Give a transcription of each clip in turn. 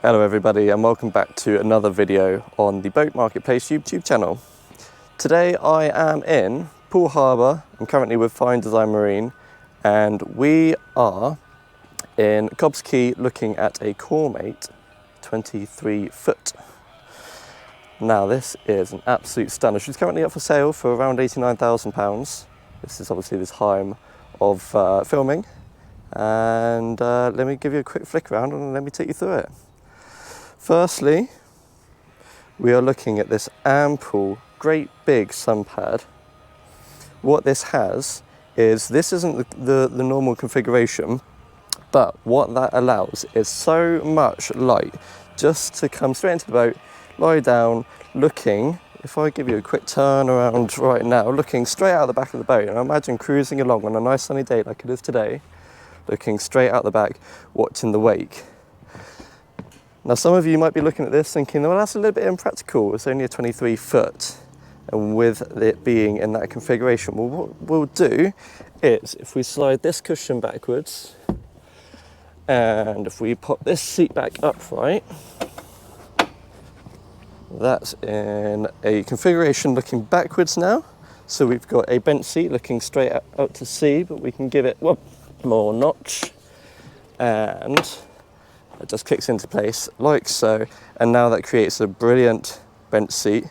Hello everybody and welcome back to another video on the Boat Marketplace YouTube channel. Today I am in Poole Harbour. I'm currently with Fine Design Marine and we are in Cobbs Quay looking at a Cormate 23 foot. Now this is an absolute stunner. She's currently up for sale for around £89,000. This is obviously the time of filming and let me give you a quick flick around and let me take you through it. Firstly, we are looking at this ample, great big sun pad. What this has is, this isn't the normal configuration, but what that allows is so much light just to come straight into the boat, lie down, looking, if I give you a quick turn around right now, looking straight out the back of the boat, and imagine cruising along on a nice sunny day like it is today, looking straight out the back, watching the wake. Now some of you might be looking at this thinking, well that's a little bit impractical, it's only a 23 foot, and with it being in that configuration, well what we'll do is, if we slide this cushion backwards, and if we pop this seat back upright, that's in a configuration looking backwards now. So we've got a bench seat looking straight out to sea, but we can give it one more notch, and it just kicks into place like so, and now that creates a brilliant bench seat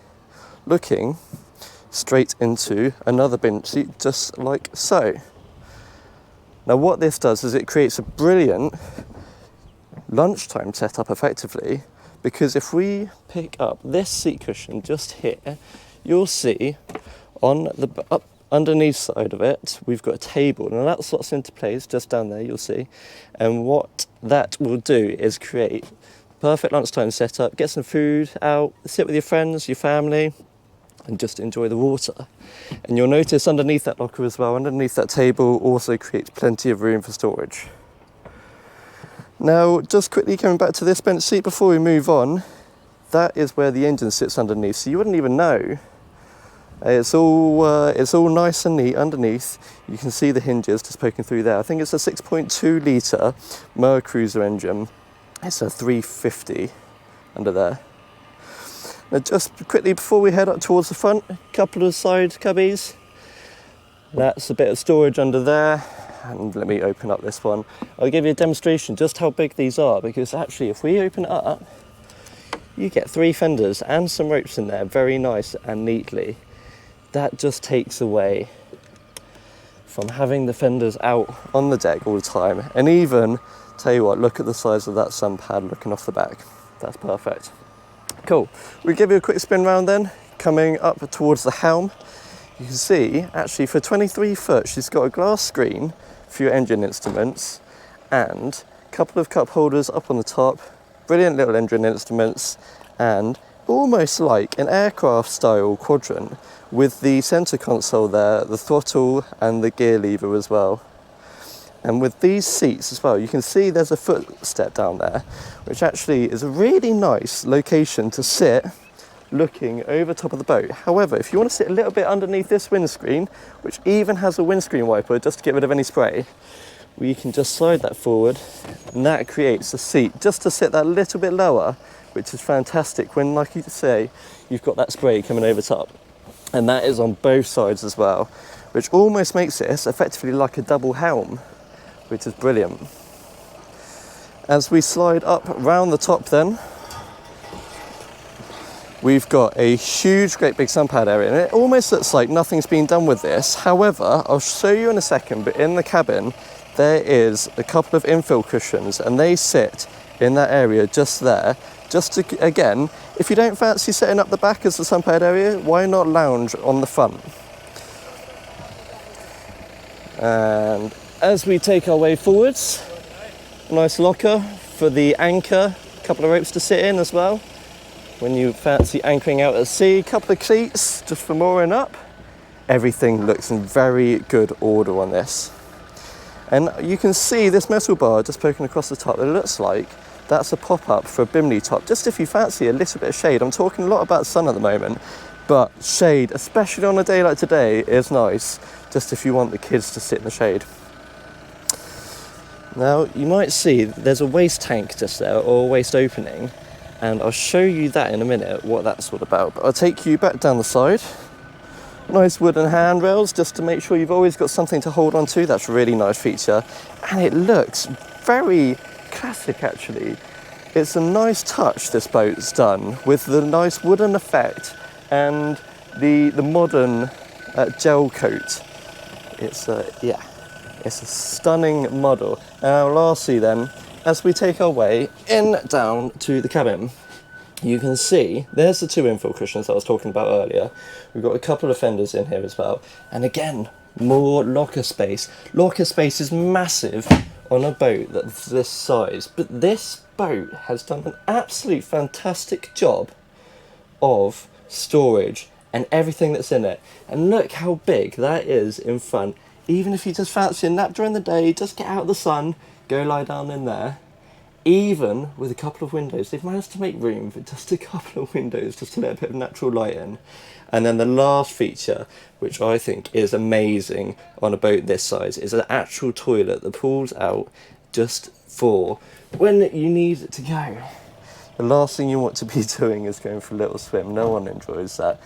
looking straight into another bench seat just like so. Now what this does is it creates a brilliant lunchtime setup effectively, because if we pick up this seat cushion just here, you'll see on the underneath side of it, we've got a table, and that slots into place just down there, you'll see. And what that will do is create perfect lunchtime setup, get some food out, sit with your friends, your family, and just enjoy the water. And you'll notice underneath that locker as well, underneath that table also creates plenty of room for storage. Now, just quickly coming back to this bench seat before we move on, that is where the engine sits underneath, so you wouldn't even know. It's all nice and neat underneath. You can see the hinges just poking through there. I think it's a 6.2 litre Mercruiser engine. It's a 350 under there. Now just quickly before we head up towards the front, a couple of side cubbies. That's a bit of storage under there. And let me open up this one. I'll give you a demonstration just how big these are, because actually if we open it up, you get 3 fenders and some ropes in there, very nice and neatly. That just takes away from having the fenders out on the deck all the time. And even, tell you what, look at the size of that sun pad looking off the back. That's perfect. Cool. We'll give you a quick spin round then, coming up towards the helm. You can see, actually for 23 foot, she's got a glass screen for your engine instruments and a couple of cup holders up on the top, brilliant little engine instruments, and almost like an aircraft style quadrant with the center console there, the throttle and the gear lever as well. And with these seats as well, you can see there's a footstep down there, which actually is a really nice location to sit looking over top of the boat. However, if you want to sit a little bit underneath this windscreen, which even has a windscreen wiper just to get rid of any spray, we can just slide that forward, and that creates a seat just to sit that little bit lower, which is fantastic when, like you say, you've got that spray coming over top. And that is on both sides as well, which almost makes this effectively like a double helm, which is brilliant. As we slide up round the top then, we've got a huge, great big sun pad area, and it almost looks like nothing's been done with this. However, I'll show you in a second, but in the cabin, there is a couple of infill cushions, and they sit in that area just there. Just to, again, if you don't fancy setting up the back as the sun pad area, why not lounge on the front? And as we take our way forwards, a nice locker for the anchor, a couple of ropes to sit in as well. When you fancy anchoring out at sea, a couple of cleats just for mooring up. Everything looks in very good order on this. And you can see this metal bar just poking across the top. It looks like that's a pop-up for a bimini top, just if you fancy a little bit of shade. I'm talking a lot about sun at the moment, but shade, especially on a day like today, is nice, just if you want the kids to sit in the shade. Now you might see there's a waste tank just there, or a waste opening, and I'll show you that in a minute, what that's all about. But I'll take you back down the side. Nice wooden handrails just to make sure you've always got something to hold on to. That's a really nice feature, and it looks very classic actually. It's a nice touch this boat's done with the nice wooden effect and the modern gel coat. It's yeah, it's a stunning model. Now lastly then, as we take our way in down to the cabin, you can see there's the two infill cushions that I was talking about earlier. We've got a couple of fenders in here as well, and again, more locker space. Locker space is massive on a boat that's this size, but this boat has done an absolute fantastic job of storage and everything that's in it. And look how big that is in front. Even if you just fancy a nap during the day, just get out of the sun, go lie down in there. Even with a couple of windows, they've managed to make room for just a couple of windows just to let a bit of natural light in. And then the last feature, which I think is amazing on a boat this size, is an actual toilet that pulls out just for when you need to go. The last thing you want to be doing is going for a little swim. No one enjoys that.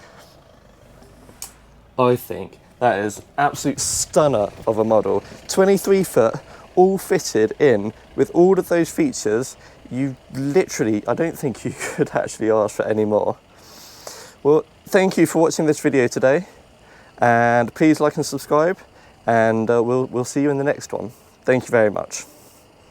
I think that is absolute stunner of a model. 23 foot, all fitted in with all of those features. You literally, I don't think you could actually ask for any more. Well, thank you for watching this video today, and please like and subscribe, and we'll see you in the next one. Thank you very much.